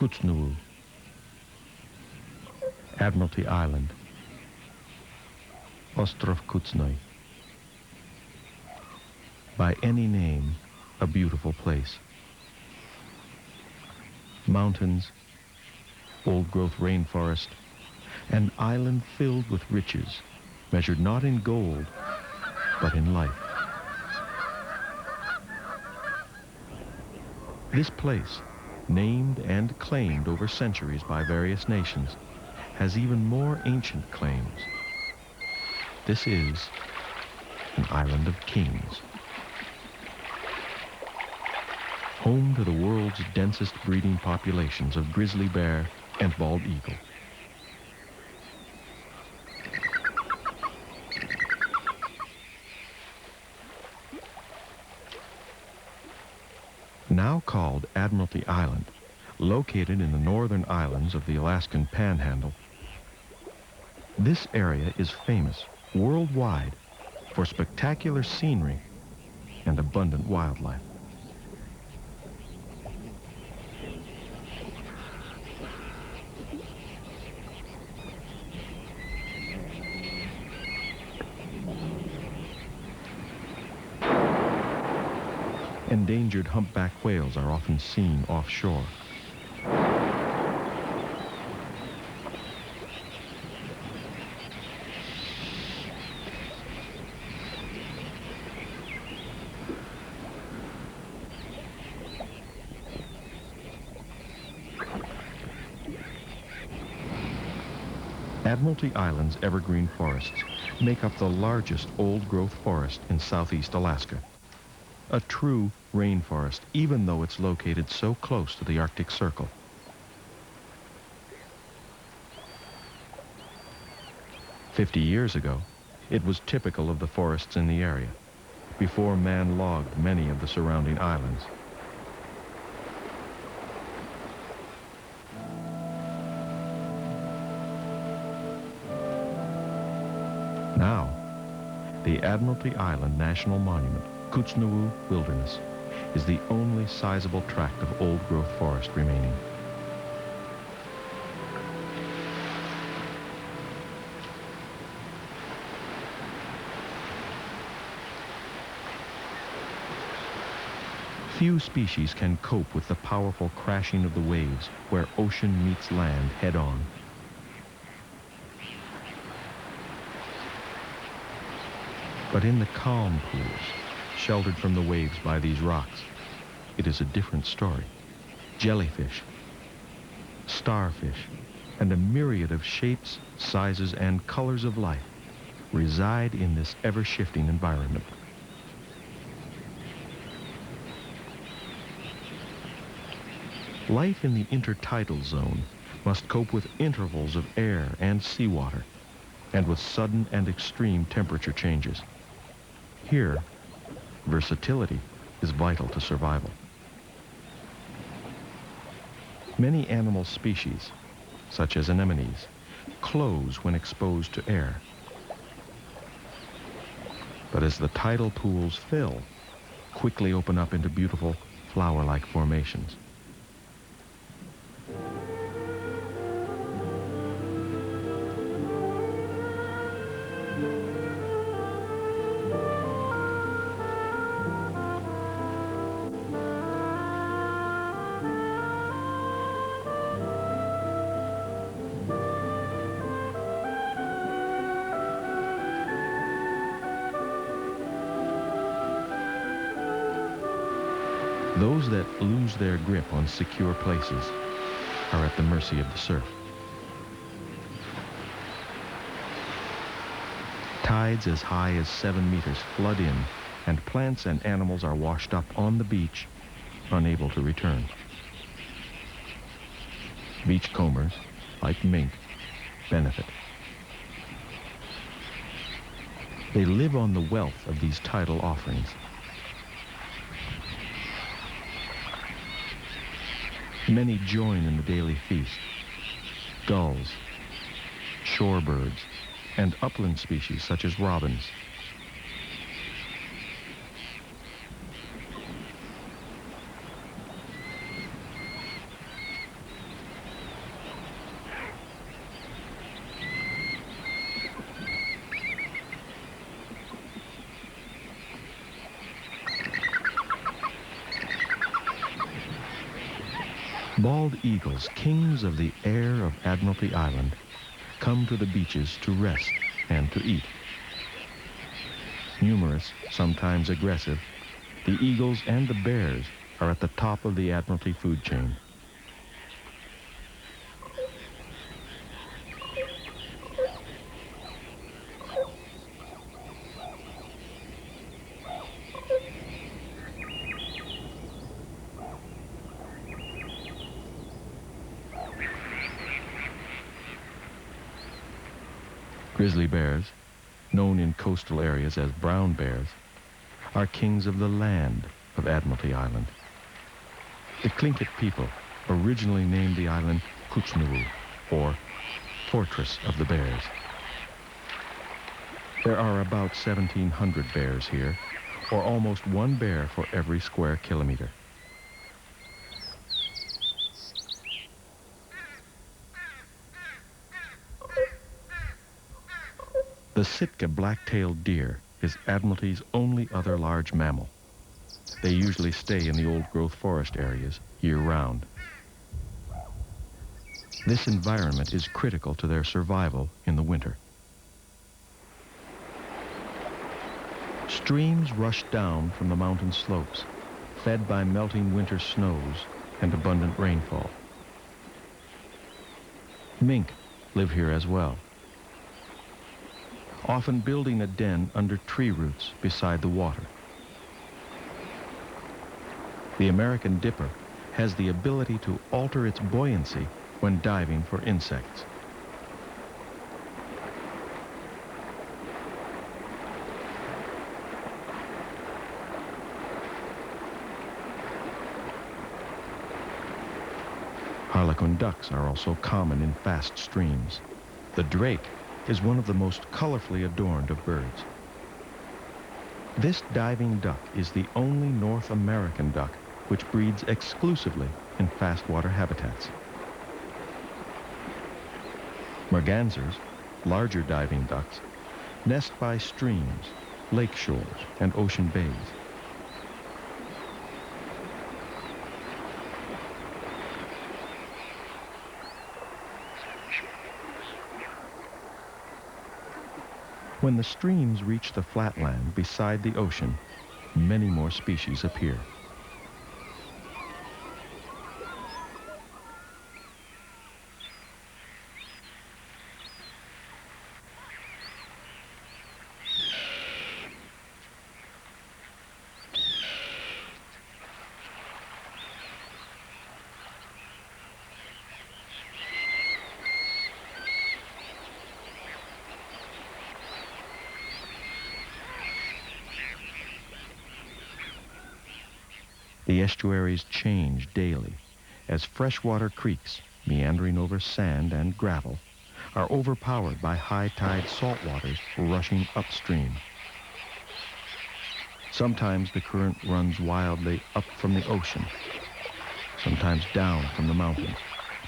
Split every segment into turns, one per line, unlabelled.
Kutsnuu, Admiralty Island, Ostrov Kutsnoy. By any name, a beautiful place. Mountains, old-growth rainforest, an island filled with riches, measured not in gold, but in life. This place, named and claimed over centuries by various nations, has even more ancient claims. This is an island of kings. Home to the world's densest breeding populations of grizzly bear and bald eagle. Now called Admiralty Island, located in the northern islands of the Alaskan Panhandle, this area is famous worldwide for spectacular scenery and abundant wildlife. Endangered humpback whales are often seen offshore. Admiralty Island's evergreen forests make up the largest old-growth forest in southeast Alaska. A true rainforest, even though it's located so close to the Arctic Circle. "50 years ago, it was typical of the forests in the area, before man logged many of the surrounding islands. Now, the Admiralty Island National Monument, Kutsnuu Wilderness, is the only sizable tract of old-growth forest remaining. Few species can cope with the powerful crashing of the waves where ocean meets land head-on. But in the calm pools, sheltered from the waves by these rocks, it is a different story. Jellyfish, starfish, and a myriad of shapes, sizes, and colors of life reside in this ever-shifting environment. Life in the intertidal zone must cope with intervals of air and seawater, and with sudden and extreme temperature changes. Here, versatility is vital to survival. Many animal species, such as anemones, close when exposed to air. But as the tidal pools fill, quickly open up into beautiful flower-like formations. Those that lose their grip on secure places are at the mercy of the surf. Tides as high as 7 meters flood in, and plants and animals are washed up on the beach, unable to return. Beachcombers, like mink, benefit. They live on the wealth of these tidal offerings. Many join in the daily feast. Gulls, shorebirds, and upland species such as robins. Bald eagles, kings of the air of Admiralty Island, come to the beaches to rest and to eat. Numerous, sometimes aggressive, the eagles and the bears are at the top of the Admiralty food chain. Grizzly bears, known in coastal areas as brown bears, are kings of the land of Admiralty Island. The Tlingit people originally named the island Kuchnuwu, or Fortress of the Bears. There are about 1,700 bears here, or almost one bear for every square kilometer. The Sitka black-tailed deer is Admiralty's only other large mammal. They usually stay in the old-growth forest areas year-round. This environment is critical to their survival in the winter. Streams rush down from the mountain slopes, fed by melting winter snows and abundant rainfall. Mink live here as well, often building a den under tree roots beside the water. The American dipper has the ability to alter its buoyancy when diving for insects. Harlequin ducks are also common in fast streams. The drake is one of the most colorfully adorned of birds. This diving duck is the only North American duck which breeds exclusively in fast water habitats. Mergansers, larger diving ducks, nest by streams, lake shores, and ocean bays. When the streams reach the flatland beside the ocean, many more species appear. The estuaries change daily as freshwater creeks, meandering over sand and gravel, are overpowered by high-tide saltwaters rushing upstream. Sometimes the current runs wildly up from the ocean, sometimes down from the mountains,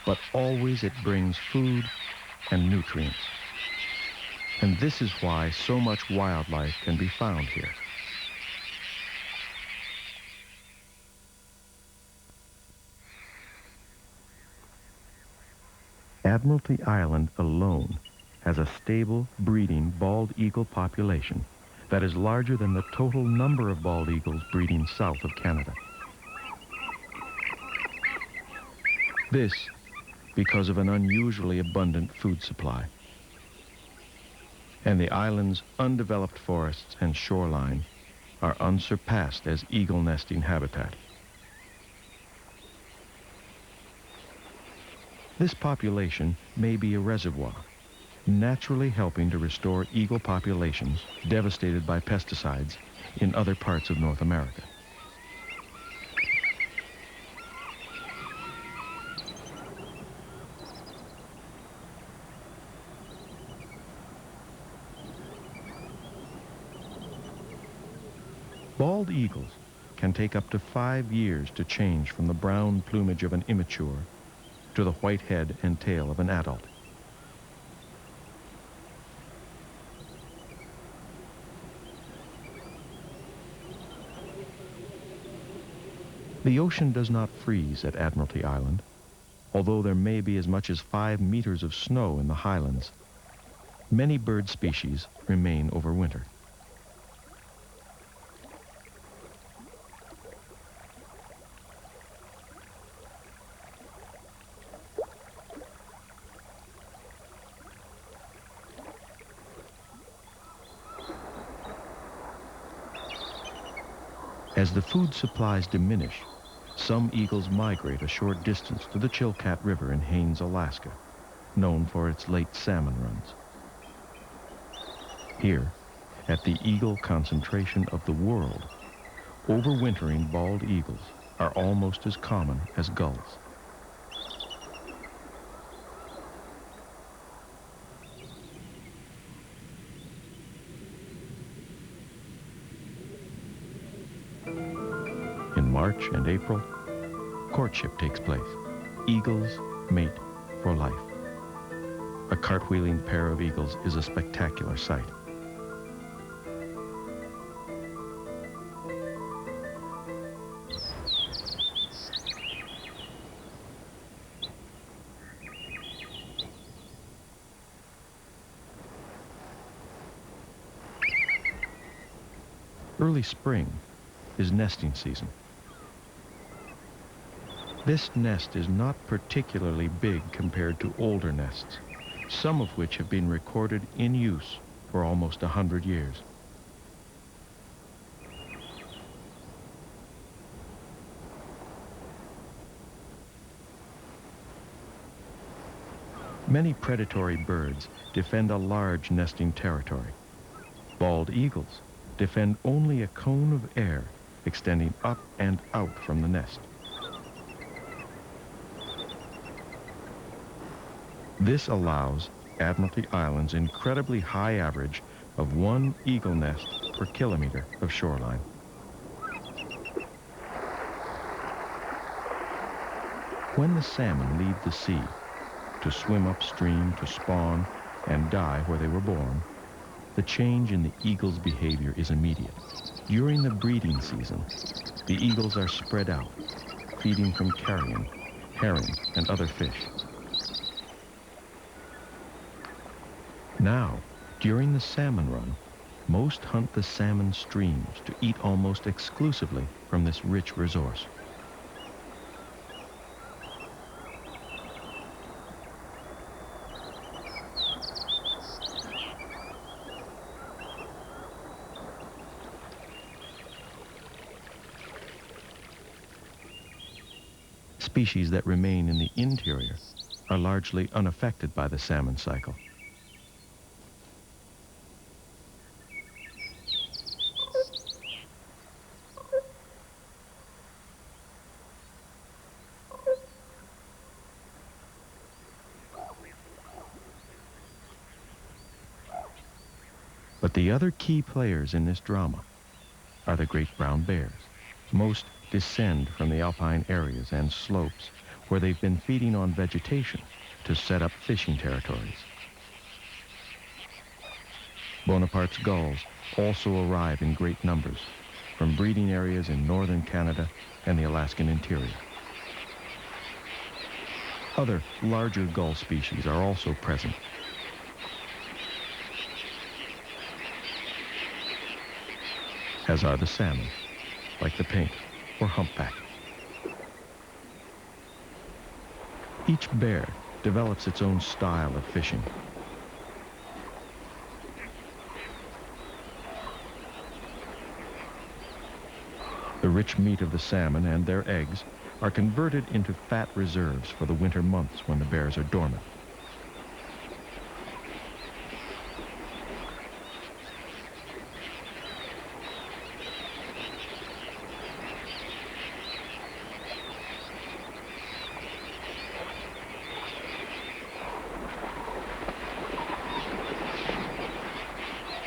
but always it brings food and nutrients. And this is why so much wildlife can be found here. Admiralty Island alone has a stable, breeding bald eagle population that is larger than the total number of bald eagles breeding south of Canada. This because of an unusually abundant food supply. And the island's undeveloped forests and shoreline are unsurpassed as eagle nesting habitat. This population may be a reservoir, naturally helping to restore eagle populations devastated by pesticides in other parts of North America. Bald eagles can take up to 5 years to change from the brown plumage of an immature to the white head and tail of an adult. The ocean does not freeze at Admiralty Island, Although there may be as much as 5 meters of snow in the highlands, many bird species remain over winter. As the food supplies diminish, some eagles migrate a short distance to the Chilkat River in Haines, Alaska, known for its late salmon runs. Here, at the eagle concentration of the world, overwintering bald eagles are almost as common as gulls. In March and April, courtship takes place. Eagles mate for life. A cartwheeling pair of eagles is a spectacular sight. Early spring is nesting season. This nest is not particularly big compared to older nests, some of which have been recorded in use for almost 100 years. Many predatory birds defend a large nesting territory. Bald eagles defend only a cone of air extending up and out from the nest. This allows Admiralty Island's incredibly high average of 1 eagle nest per kilometer of shoreline. When the salmon leave the sea to swim upstream to spawn and die where they were born, the change in the eagle's behavior is immediate. During the breeding season, the eagles are spread out, feeding from carrion, herring, and other fish. Now, during the salmon run, most hunt the salmon streams to eat almost exclusively from this rich resource. Species that remain in the interior are largely unaffected by the salmon cycle. But the other key players in this drama are the great brown bears. Most descend from the alpine areas and slopes where they've been feeding on vegetation to set up fishing territories. Bonaparte's gulls also arrive in great numbers from breeding areas in northern Canada and the Alaskan interior. Other larger gull species are also present. As are the salmon, like the pink or humpback. Each bear develops its own style of fishing. The rich meat of the salmon and their eggs are converted into fat reserves for the winter months when the bears are dormant.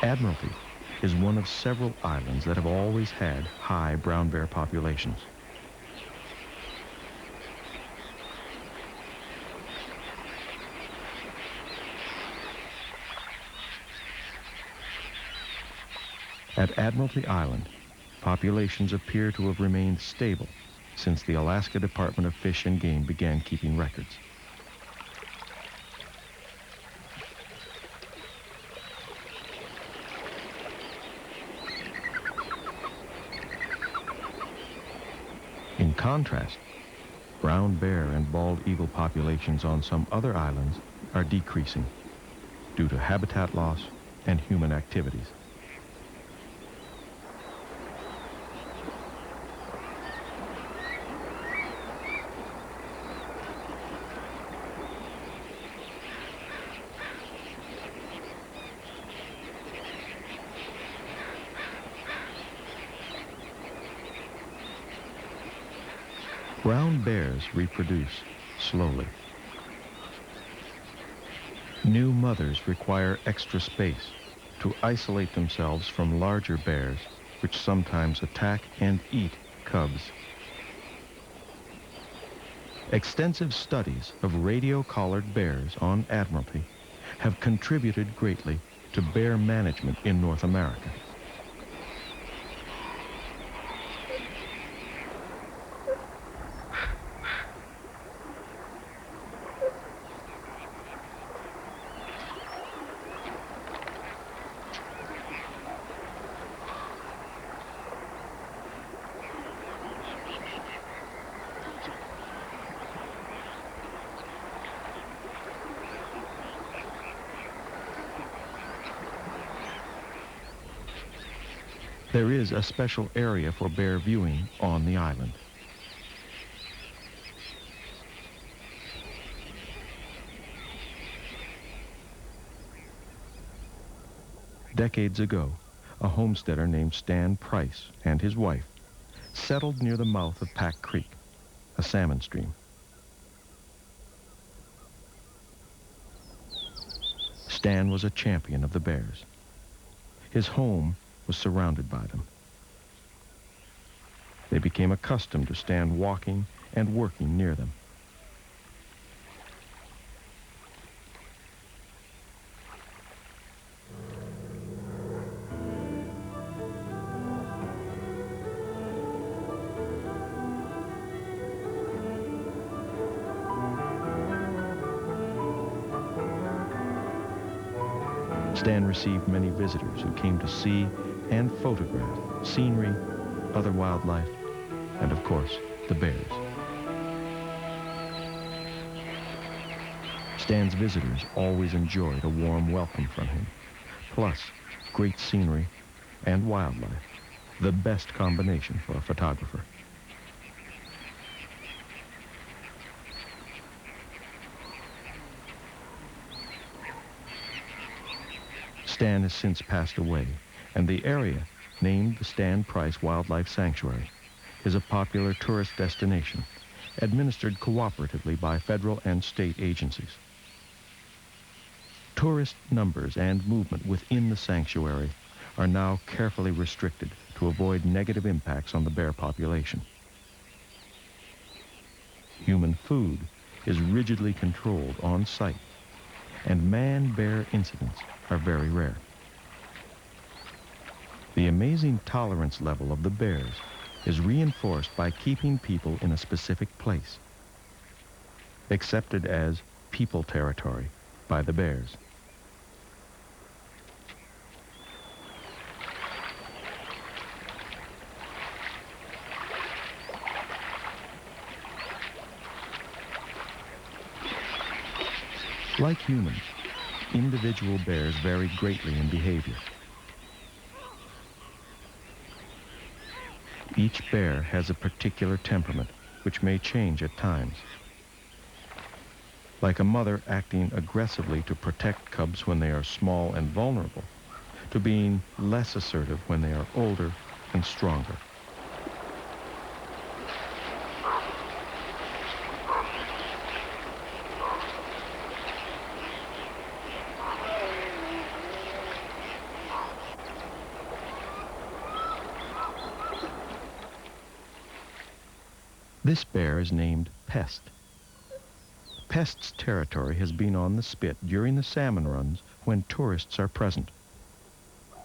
Admiralty is one of several islands that have always had high brown bear populations. At Admiralty Island, populations appear to have remained stable since the Alaska Department of Fish and Game began keeping records. In contrast, brown bear and bald eagle populations on some other islands are decreasing due to habitat loss and human activities. Brown bears reproduce slowly. New mothers require extra space to isolate themselves from larger bears, which sometimes attack and eat cubs. Extensive studies of radio-collared bears on Admiralty have contributed greatly to bear management in North America. There is a special area for bear viewing on the island. Decades ago, a homesteader named Stan Price and his wife settled near the mouth of Pack Creek, a salmon stream. Stan was a champion of the bears. His home was surrounded by them. They became accustomed to Stan walking and working near them. Stan received many visitors who came to see and photograph scenery, other wildlife, and of course, the bears. Stan's visitors always enjoyed a warm welcome from him, plus great scenery and wildlife, the best combination for a photographer. Stan has since passed away, and the area, named the Stan Price Wildlife Sanctuary, is a popular tourist destination, administered cooperatively by federal and state agencies. Tourist numbers and movement within the sanctuary are now carefully restricted to avoid negative impacts on the bear population. Human food is rigidly controlled on site, and man-bear incidents are very rare. The amazing tolerance level of the bears is reinforced by keeping people in a specific place, accepted as people territory by the bears. Like humans, individual bears vary greatly in behavior. Each bear has a particular temperament, which may change at times. Like a mother acting aggressively to protect cubs when they are small and vulnerable, to being less assertive when they are older and stronger. This bear is named Pest. Pest's territory has been on the spit during the salmon runs when tourists are present.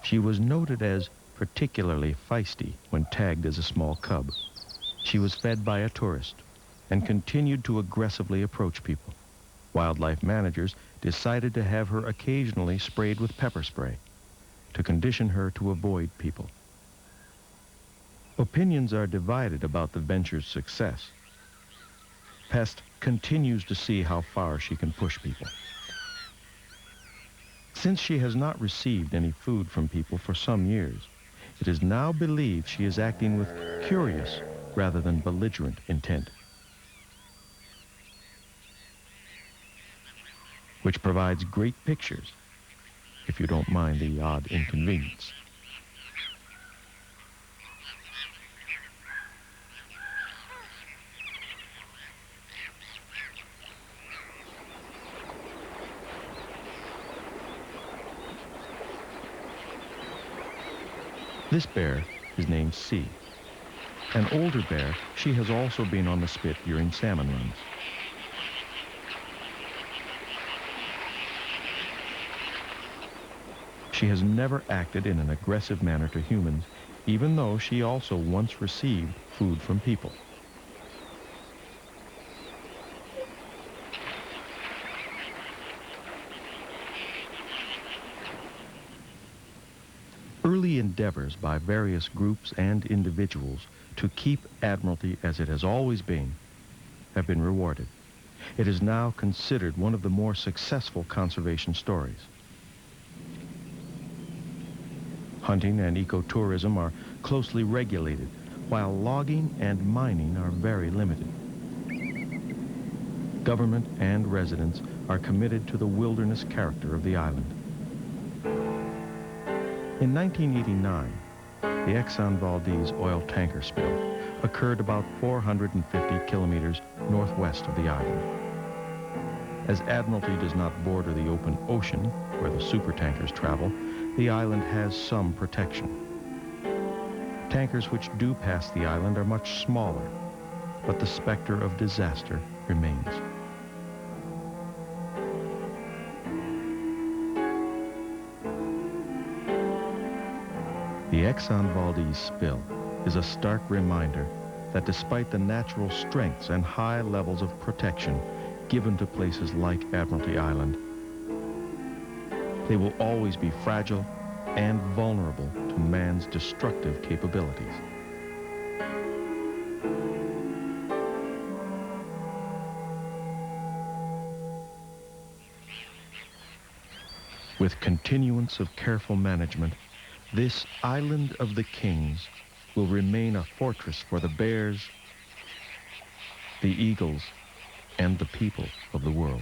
She was noted as particularly feisty when tagged as a small cub. She was fed by a tourist and continued to aggressively approach people. Wildlife managers decided to have her occasionally sprayed with pepper spray to condition her to avoid people. Opinions are divided about the venture's success. Pest continues to see how far she can push people. Since she has not received any food from people for some years, it is now believed she is acting with curious rather than belligerent intent, which provides great pictures, if you don't mind the odd inconvenience. This bear is named C. An older bear, she has also been on the spit during salmon runs. She has never acted in an aggressive manner to humans, even though she also once received food from people. Early endeavors by various groups and individuals to keep Admiralty as it has always been have been rewarded. It is now considered one of the more successful conservation stories. Hunting and ecotourism are closely regulated, while logging and mining are very limited. Government and residents are committed to the wilderness character of the island. In 1989, the Exxon Valdez oil tanker spill occurred about 450 kilometers northwest of the island. As Admiralty does not border the open ocean where the supertankers travel, the island has some protection. Tankers which do pass the island are much smaller, but the specter of disaster remains. The Exxon Valdez spill is a stark reminder that despite the natural strengths and high levels of protection given to places like Admiralty Island, they will always be fragile and vulnerable to man's destructive capabilities. With continuance of careful management, this island of the kings will remain a fortress for the bears, the eagles, and the people of the world.